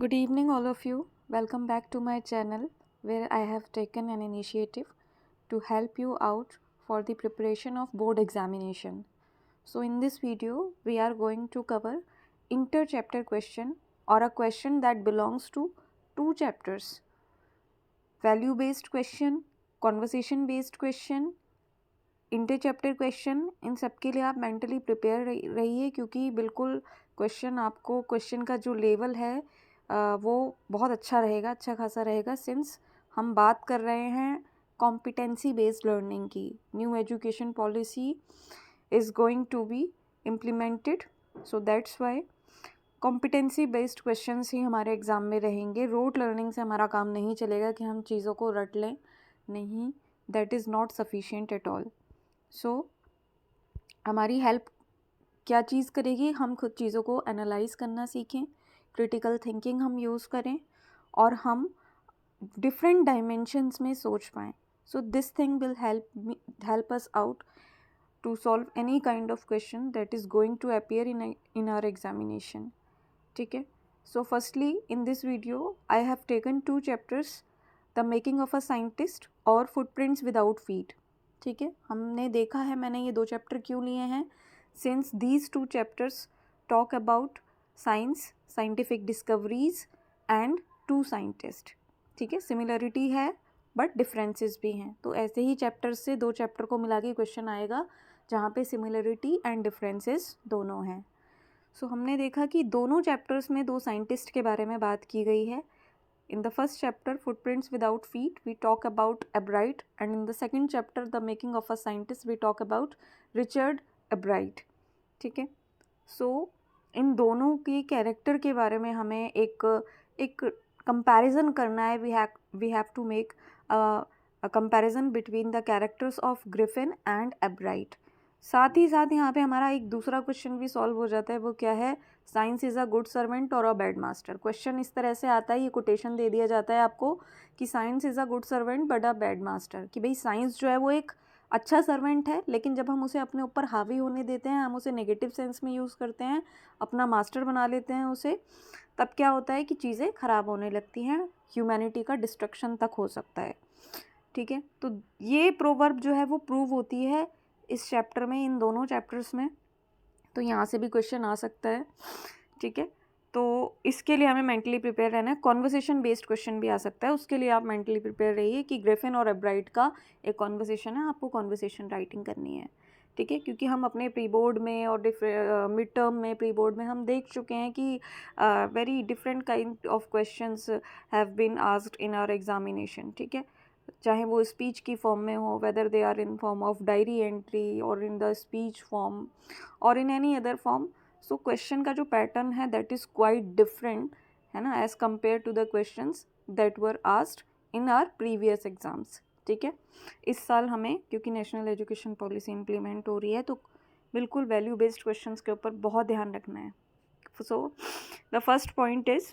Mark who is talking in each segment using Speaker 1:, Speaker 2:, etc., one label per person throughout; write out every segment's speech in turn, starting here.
Speaker 1: Good evening, all of you. Welcome back to my channel where I have taken an initiative to help you out for the preparation of board examination. So, in this video, we are going to cover inter-chapter question or a question that belongs to two chapters: value based question, conversation based question, inter chapter question. इन सब के लिए आप mentally prepare रहिए क्योंकि बिल्कुल question का जो लेवल है वो बहुत अच्छा रहेगा, अच्छा खासा रहेगा, सिंस हम बात कर रहे हैं कॉम्पिटेंसी बेस्ड लर्निंग की। New education policy is going to be implemented, so that's why competency based questions ही हमारे एग्ज़ाम में रहेंगे। रोट लर्निंग से हमारा काम नहीं चलेगा कि हम चीज़ों को रट लें, नहीं, that is not sufficient at all. So हमारी हेल्प क्या चीज़ करेगी? हम खुद चीज़ों को एनालाइज करना सीखें, क्रिटिकल थिंकिंग हम यूज़ करें और हम डिफरेंट डायमेंशंस में सोच पाएँ। So this thing will help us out to solve any kind of question that is going to appear in our examination. ठीक है? So firstly, in this video I have taken two chapters, the making of a scientist और footprints without feet. ठीक है, हमने देखा है, मैंने ये दो चैप्टर क्यों लिए हैं, since these two chapters talk about science, scientific discoveries and two scientists. ठीक है, सिमिलरिटी है बट डिफरेंसेस भी हैं, तो ऐसे ही चैप्टर से दो चैप्टर को मिला के क्वेश्चन आएगा जहाँ पे सिमिलरिटी एंड डिफरेंसेस दोनों हैं। सो हमने देखा कि दोनों चैप्टर्स में दो साइंटिस्ट के बारे में बात की गई है। In the first chapter, Footprints Without Feet, we talk about Albright, and in the second chapter, The Making of a Scientist, we talk about Richard Albright. ठीक है, सो इन दोनों के कैरेक्टर के बारे में हमें एक कंपैरिजन करना है। We have to make a comparison between the characters of Griffin and Ebright. साथ ही साथ यहाँ पे हमारा एक दूसरा क्वेश्चन भी सॉल्व हो जाता है, वो क्या है? Science is a good servant और अ बैड मास्टर। क्वेश्चन इस तरह से आता है, ये कोटेशन दे दिया जाता है आपको कि science is a good servant but a bad master, कि भाई साइंस जो है वो एक अच्छा सर्वेंट है, लेकिन जब हम उसे अपने ऊपर हावी होने देते हैं, हम उसे नेगेटिव सेंस में यूज़ करते हैं, अपना मास्टर बना लेते हैं उसे, तब क्या होता है कि चीज़ें ख़राब होने लगती हैं, ह्यूमैनिटी का डिस्ट्रक्शन तक हो सकता है। ठीक है, तो ये प्रोवर्ब जो है वो प्रूव होती है इस चैप्टर में, इन दोनों चैप्टर्स में, तो यहाँ से भी क्वेश्चन आ सकता है। ठीक है, तो इसके लिए हमें मेंटली प्रिपेयर रहना है। कॉन्वर्सेशन बेस्ड क्वेश्चन भी आ सकता है, उसके लिए आप मेंटली प्रिपेयर रहिए कि ग्रिफिन और एब्राइट का एक कॉन्वर्सेशन है, आपको कॉन्वर्सेशन राइटिंग करनी है। ठीक है, क्योंकि हम अपने प्री बोर्ड में और मिड टर्म में, प्री बोर्ड में हम देख चुके हैं कि very different kind of questions have been asked in our examination. ठीक है, चाहे वो स्पीच की फॉर्म में हो, whether they are in form of diary entry और इन द स्पीच फॉर्म और in any other form. So question का जो पैटर्न है दैट इज़ क्वाइट डिफरेंट, है ना, as compare to the questions that were asked in our previous exams. ठीक है, इस साल हमें, क्योंकि नेशनल एजुकेशन पॉलिसी इम्प्लीमेंट हो रही है, तो बिल्कुल वैल्यू बेस्ड क्वेश्चंस के ऊपर बहुत ध्यान रखना है। So the first point is,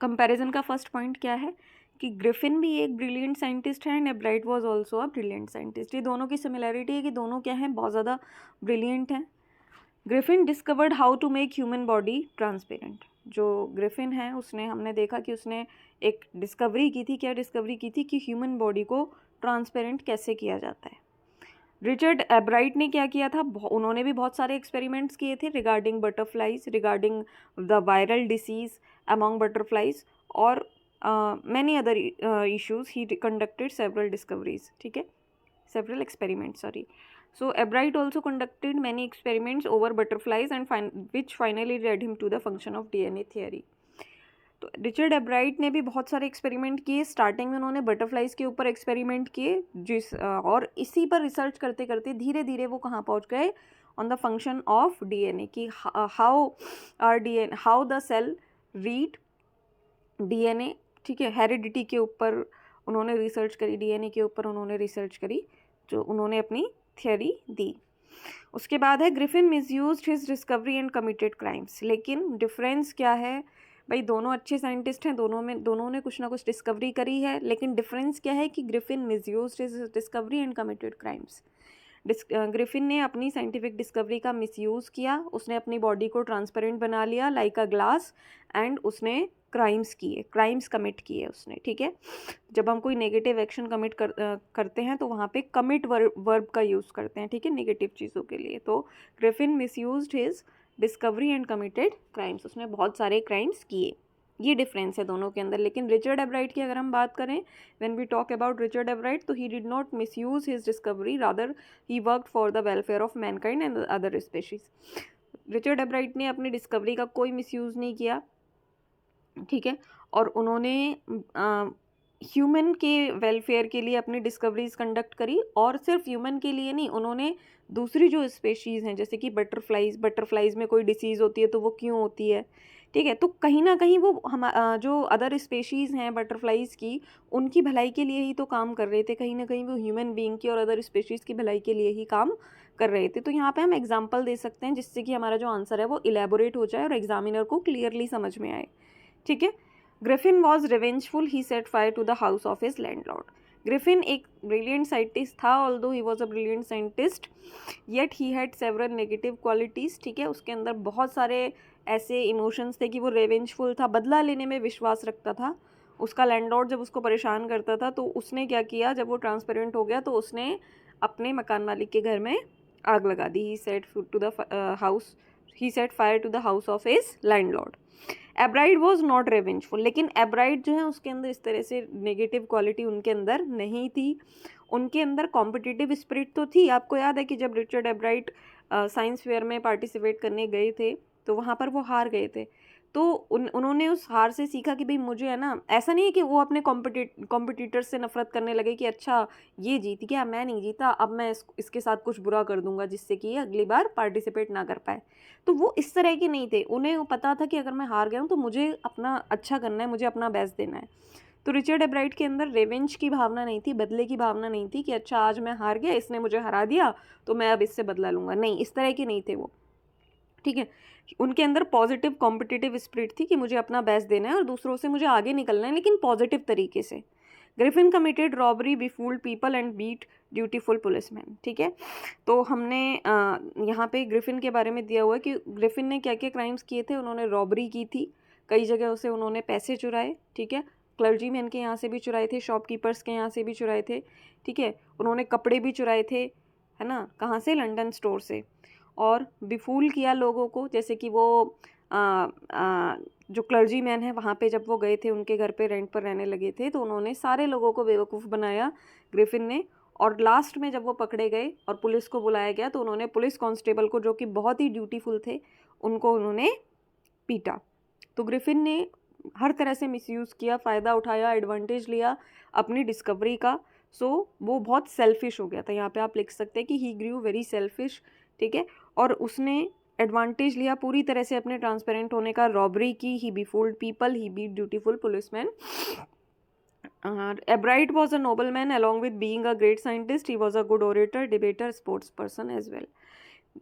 Speaker 1: comparison का फर्स्ट पॉइंट क्या है कि ग्रिफिन भी एक ब्रिलियंट साइंटिस्ट है and एब्राइट was also a brilliant scientist. ये दोनों की सिमिलरिटी है कि दोनों क्या हैं, बहुत ज़्यादा ब्रिलियंट हैं। Griffin discovered how to make human body transparent. जो ग्रिफिन है उसने, हमने देखा कि उसने एक डिस्कवरी की थी। क्या डिस्कवरी की थी? कि ह्यूमन बॉडी को ट्रांसपेरेंट कैसे किया जाता है। रिचर्ड एब्राइट ने क्या किया था? उन्होंने भी बहुत सारे एक्सपेरिमेंट्स किए थे regarding butterflies, regarding the viral disease among butterflies और many other issues. He conducted several discoveries, ठीक है, several experiments, sorry. So Ebright also conducted many experiments over butterflies and which finally led him to the function of DNA theory. तो Richard Ebright ने भी बहुत सारे experiment किए। Starting में उन्होंने बटरफ्लाइज के ऊपर एक्सपेरिमेंट किए, और इसी पर रिसर्च करते करते धीरे धीरे वो कहाँ पहुँच गए? On the function of DNA, कि how the cell read DNA. ठीक है, हेरिडिटी के ऊपर उन्होंने रिसर्च करी, डीएनए के ऊपर उन्होंने रिसर्च करी, जो उन्होंने अपनी थियोरी दी। उसके बाद है Griffin misused his discovery and committed crimes. लेकिन डिफरेंस क्या है भाई? दोनों अच्छे साइंटिस्ट हैं, दोनों ने कुछ ना कुछ डिस्कवरी करी है, लेकिन डिफरेंस क्या है कि Griffin misused his discovery and committed crimes. Griffin ने अपनी साइंटिफिक डिस्कवरी का मिसयूज़ किया, उसने अपनी बॉडी को ट्रांसपेरेंट बना लिया लाइक अ ग्लास, एंड उसने क्राइम्स कमिट किए उसने, ठीक है। जब हम कोई नेगेटिव एक्शन कमिट करते हैं तो वहाँ पे कमिट वर्ब का यूज़ करते हैं, ठीक है, नेगेटिव चीज़ों के लिए। तो Griffin misused his discovery and committed crimes, उसने बहुत सारे क्राइम्स किए। ये डिफरेंस है दोनों के अंदर। लेकिन रिचर्ड एब्राइट की अगर हम बात करें, when we talk about Richard Ebright, तो he did not misuse his discovery, rather he worked for the welfare of mankind and other species. Richard Ebright ने अपनी डिस्कवरी का कोई मिसयूज़ नहीं किया, ठीक है, और उन्होंने ह्यूमन के वेलफेयर के लिए अपनी डिस्कवरीज कंडक्ट करी, और सिर्फ ह्यूमन के लिए नहीं, उन्होंने दूसरी जो स्पेशीज़ हैं जैसे कि बटरफ्लाइज में कोई डिसीज़ होती है तो वो क्यों होती है, ठीक है, तो कहीं ना कहीं वो हम जो अदर स्पेशीज़ हैं बटरफ्लाइज की, उनकी भलाई के लिए ही तो काम कर रहे थे, कहीं ना कहीं वो ह्यूमन बीइंग की और अदर स्पेशीज़ की भलाई के लिए ही काम कर रहे थे। तो यहाँ पे हम एग्जाम्पल दे सकते हैं जिससे कि हमारा जो आंसर है वो इलेबोरेट हो जाए और एग्जामिनर को क्लियरली समझ में आए, ठीक है। Griffin was revengeful, he set fire to the house of his landlord. Griffin एक ब्रिलियंट साइंटिस्ट था, although he was a brilliant scientist, yet he had several negative qualities, ठीक है, उसके अंदर बहुत सारे ऐसे इमोशंस थे कि वो रिवेंजफुल था, बदला लेने में विश्वास रखता था। उसका लैंडलॉर्ड जब उसको परेशान करता था तो उसने क्या किया, जब वो ट्रांसपेरेंट हो गया तो उसने अपने मकान मालिक के घर में आग लगा दी। He set fire to the house of his landlord. Ebright was not revengeful, लेकिन एब्राइड जो है उसके अंदर इस तरह से नेगेटिव क्वालिटी उनके अंदर नहीं थी। उनके अंदर कॉम्पिटिटिव स्पिरिट तो थी। आपको याद है कि जब रिचर्ड एब्राइड साइंस फेयर में पार्टिसिपेट करने गए थे तो वहाँ पर वो हार गए थे, तो उन्होंने उस हार से सीखा कि भाई मुझे है ना, ऐसा नहीं है कि वो अपने कॉम्पिटिटर से नफरत करने लगे कि अच्छा ये जीत गया मैं नहीं जीता, अब मैं इसके साथ कुछ बुरा कर दूंगा जिससे कि ये अगली बार पार्टिसिपेट ना कर पाए। तो वो इस तरह के नहीं थे, उन्हें पता था कि अगर मैं हार गया हूँ तो मुझे अपना अच्छा करना है, मुझे अपना बेस्ट देना है। तो रिचर्ड एब्राइट के अंदर रेवेंज की भावना नहीं थी, बदले की भावना नहीं थी कि अच्छा आज मैं हार गया, इसने मुझे हरा दिया तो मैं अब इससे बदला लूंगा, नहीं, इस तरह के नहीं थे वो, ठीक है। उनके अंदर पॉजिटिव कॉम्पिटिटिव स्पिरिट थी कि मुझे अपना बेस्ट देना है और दूसरों से मुझे आगे निकलना है, लेकिन पॉजिटिव तरीके से। Griffin committed robbery, befooled people and beat dutiful policeman, ठीक है। तो हमने यहाँ पे ग्रिफिन के बारे में दिया हुआ है कि ग्रिफिन ने क्या क्या क्राइम्स किए थे। उन्होंने रॉबरी की थी, कई जगह से उन्होंने पैसे चुराए, ठीक है, क्लर्जीमैन के यहाँ से भी चुराए थे, शॉपकीपर्स के यहाँ से भी चुराए थे, ठीक है, उन्होंने कपड़े भी चुराए थे, है ना, कहाँ से, लंदन स्टोर से। और बिफूल किया लोगों को, जैसे कि वो जो क्लर्जी मैन है वहाँ पे जब वो गए थे उनके घर पे रेंट पर रहने लगे थे तो उन्होंने सारे लोगों को बेवकूफ़ बनाया ग्रिफिन ने। और लास्ट में जब वो पकड़े गए और पुलिस को बुलाया गया तो उन्होंने पुलिस कांस्टेबल को, जो कि बहुत ही ड्यूटीफुल थे, उनको उन्होंने पीटा। तो ग्रिफिन ने हर तरह से मिसयूज़ किया, फ़ायदा उठाया, एडवांटेज लिया अपनी डिस्कवरी का। सो वो बहुत सेल्फिश हो गया था। यहाँ पे आप लिख सकते हैं कि ही ग्रू वेरी सेल्फिश, ठीक है, और उसने एडवांटेज लिया पूरी तरह से अपने ट्रांसपेरेंट होने का, रॉबरी की, he befooled people, he beat dutiful policeman. Ebright was a noble man along with being a great scientist, he was a good orator, debater, sports person as well.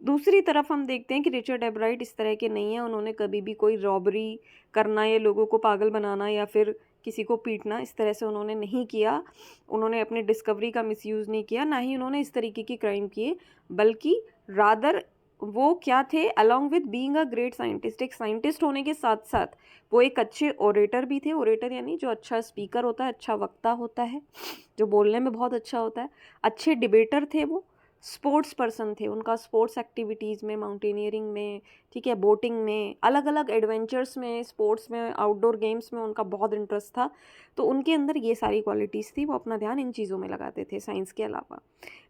Speaker 1: दूसरी तरफ हम देखते हैं कि रिचर्ड एब्राइट इस तरह के नहीं है, उन्होंने कभी भी कोई रॉबरी करना या लोगों को पागल बनाना या फिर किसी को पीटना इस तरह से उन्होंने नहीं किया। उन्होंने अपनी डिस्कवरी का मिसयूज़ नहीं किया, ना ही उन्होंने इस तरीके की क्राइम किए, बल्कि रादर वो क्या थे, along with being a great scientist, एक साइंटिस्ट होने के साथ साथ वो एक अच्छे ओरेटर भी थे। ओरेटर यानी जो अच्छा स्पीकर होता है, अच्छा वक्ता होता है, जो बोलने में बहुत अच्छा होता है। अच्छे डिबेटर थे वो, स्पोर्ट्स पर्सन थे, उनका स्पोर्ट्स एक्टिविटीज़ में, माउंटेनियरिंग में, ठीक है, बोटिंग में, अलग अलग एडवेंचर्स में, स्पोर्ट्स में, आउटडोर गेम्स में उनका बहुत इंटरेस्ट था। तो उनके अंदर ये सारी क्वालिटीज़ थी, वो अपना ध्यान इन चीज़ों में लगाते थे साइंस के अलावा।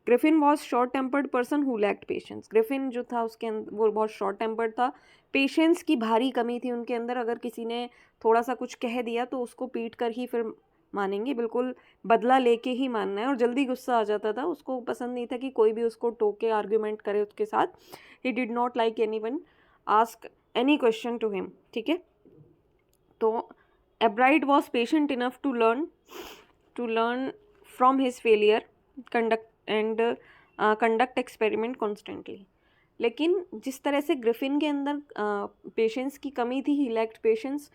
Speaker 1: Griffin was short tempered person who lacked patience. Griffin जो था उसके अंदर वो बहुत शॉर्ट टेम्पर्ड था, पेशेंस की भारी कमी थी उनके अंदर। अगर किसी ने थोड़ा सा कुछ कह दिया तो उसको पीट कर ही फिर मानेंगे, बिल्कुल बदला लेके ही मानना है, और जल्दी गुस्सा आ जाता था। उसको पसंद नहीं था कि कोई भी उसको टोके, आर्ग्यूमेंट करे उसके साथ। He did not like anyone ask any question to him, ठीक है। तो Ebright was patient enough to learn from his failure, conduct experiment constantly. लेकिन जिस तरह से ग्रिफिन के अंदर पेशेंस की कमी थी, he lacked patience,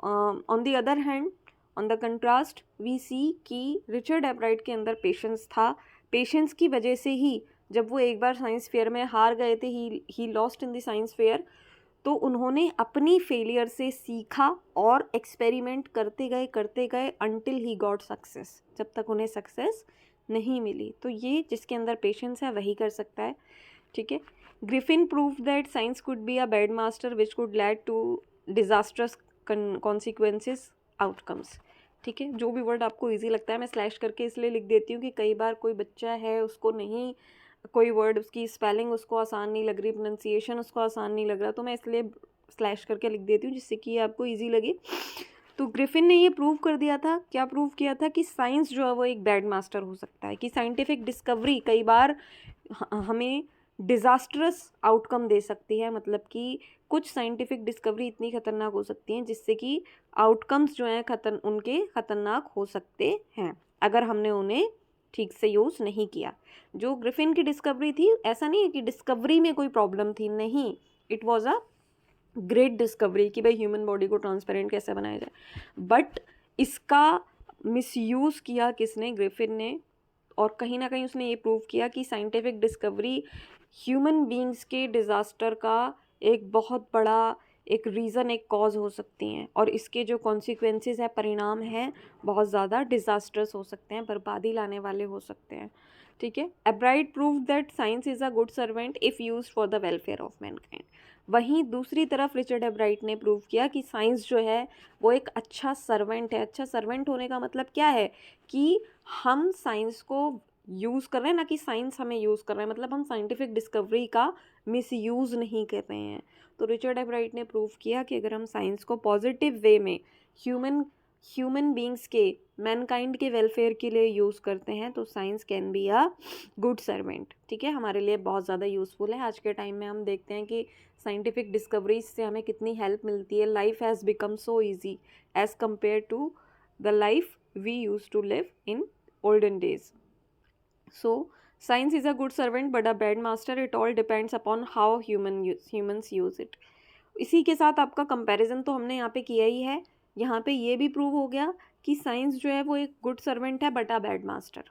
Speaker 1: on the other hand, on the contrast we see कि रिचर्ड एब्राइट के अंदर पेशेंस था। पेशेंस की वजह से ही जब वो एक बार साइंस फेयर में हार गए थे, he lost in the science fair, तो उन्होंने अपनी फेलियर से सीखा और एक्सपेरिमेंट करते गए अंटिल ही गॉट सक्सेस, जब तक उन्हें सक्सेस नहीं मिली। तो ये जिसके अंदर पेशेंस है वही कर सकता है, ठीक है। Griffin proved that science could be a bad master which could lead to disastrous consequences outcomes, ठीक है। जो भी वर्ड आपको इजी लगता है, मैं स्लैश करके इसलिए लिख देती हूँ कि कई बार कोई बच्चा है उसको नहीं, कोई वर्ड उसकी स्पेलिंग उसको आसान नहीं लग रही, प्रोनाउंसिएशन उसको आसान नहीं लग रहा, तो मैं इसलिए स्लैश करके लिख देती हूँ जिससे कि ये आपको ईजी लगे। तो ग्रिफिन ने ये प्रूव कर दिया था, क्या प्रूव किया था, कि साइंस जो है वो एक बैड मास्टर हो सकता है, कि साइंटिफिक डिस्कवरी कई बार हमें डिज़ास्ट्रस आउटकम दे सकती है, मतलब कि कुछ साइंटिफिक डिस्कवरी इतनी खतरनाक हो सकती हैं जिससे कि आउटकम्स जो हैं उनके खतरनाक हो सकते हैं अगर हमने उन्हें ठीक से यूज़ नहीं किया। जो ग्रिफिन की डिस्कवरी थी, ऐसा नहीं है कि डिस्कवरी में कोई प्रॉब्लम थी, नहीं, it was a great discovery कि भाई ह्यूमन बॉडी को ट्रांसपेरेंट कैसे बनाया जाए, बट इसका मिसयूज़ किया किसने, ग्रिफिन ने, और कहीं ना कहीं उसने ये प्रूव किया कि साइंटिफिक डिस्कवरी ह्यूमन बींग्स के डिज़ास्टर का एक बहुत बड़ा एक रीज़न, एक कॉज हो सकती हैं, और इसके जो कॉन्सिक्वेंसेस है, परिणाम हैं, बहुत ज़्यादा डिज़ास्टर्स हो सकते हैं, बर्बादी लाने वाले हो सकते हैं, ठीक है। एब्राइट prove that science is a good servant if used for the welfare of Mankind. वहीं दूसरी तरफ रिचर्ड एब्राइट ने प्रूव किया कि साइंस जो है वो एक अच्छा सर्वेंट है। अच्छा सर्वेंट होने का मतलब क्या है, कि हम साइंस को यूज़ कर रहे हैं, ना कि साइंस हमें यूज़ कर रहे हैं, मतलब हम साइंटिफिक डिस्कवरी का मिसयूज़ नहीं कर रहे हैं। तो रिचर्ड एब्राइट ने प्रूव किया कि अगर हम साइंस को पॉजिटिव वे में ह्यूमन बींग्स के, मैनकाइंड के वेलफेयर के लिए यूज़ करते हैं, तो science can be a good servant, ठीक है, हमारे लिए बहुत ज़्यादा यूज़फुल है। आज के टाइम में हम देखते हैं कि साइंटिफिक डिस्कवरीज से हमें कितनी हेल्प मिलती है। Life has become so easy as compare to the life we use to live in olden days. So science is a good servant but a bad master. It all depends upon how humans use it. इसी के साथ आपका comparison तो हमने यहाँ पे किया ही है। यहाँ पे ये भी प्रूव हो गया कि साइंस जो है वो एक गुड सर्वेंट है बट अ बैड मास्टर,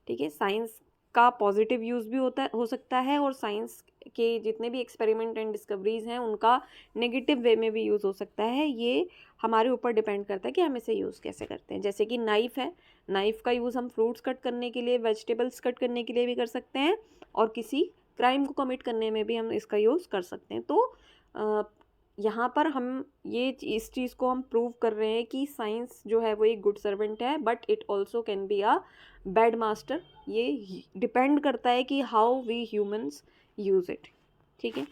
Speaker 1: ठीक है। साइंस का पॉजिटिव यूज़ भी हो सकता है, और साइंस के जितने भी एक्सपेरिमेंट एंड डिस्कवरीज हैं उनका नेगेटिव वे में भी यूज़ हो सकता है। ये हमारे ऊपर डिपेंड करता है कि हम इसे यूज़ कैसे करते हैं। जैसे कि नाइफ़ है, नाइफ़ का यूज़ हम फ्रूट्स कट करने के लिए, वेजिटेबल्स कट करने के लिए भी कर सकते हैं, और किसी क्राइम को कमिट करने में भी हम इसका यूज़ कर सकते हैं। तो यहाँ पर हम इस चीज़ को हम प्रूव कर रहे हैं कि साइंस जो है वो एक गुड सर्वेंट है, but it also can be a bad master. ये डिपेंड करता है कि how we humans use it, ठीक है।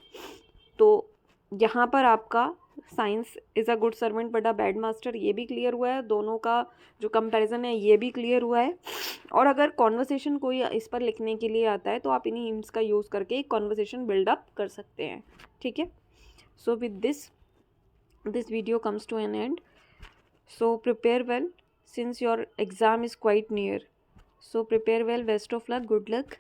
Speaker 1: तो यहाँ पर आपका science is a good servant but a bad master ये भी क्लियर हुआ है, दोनों का जो कंपैरिजन है ये भी क्लियर हुआ है। और अगर कॉन्वर्सेशन कोई इस पर लिखने के लिए आता है तो आप इन्हीं हिंट्स का यूज़ करके एक कॉन्वर्सेशन बिल्डअप कर सकते हैं, ठीक है। So with this video comes to an end. So prepare well since your exam is quite near. So prepare well. Best of luck. Good luck.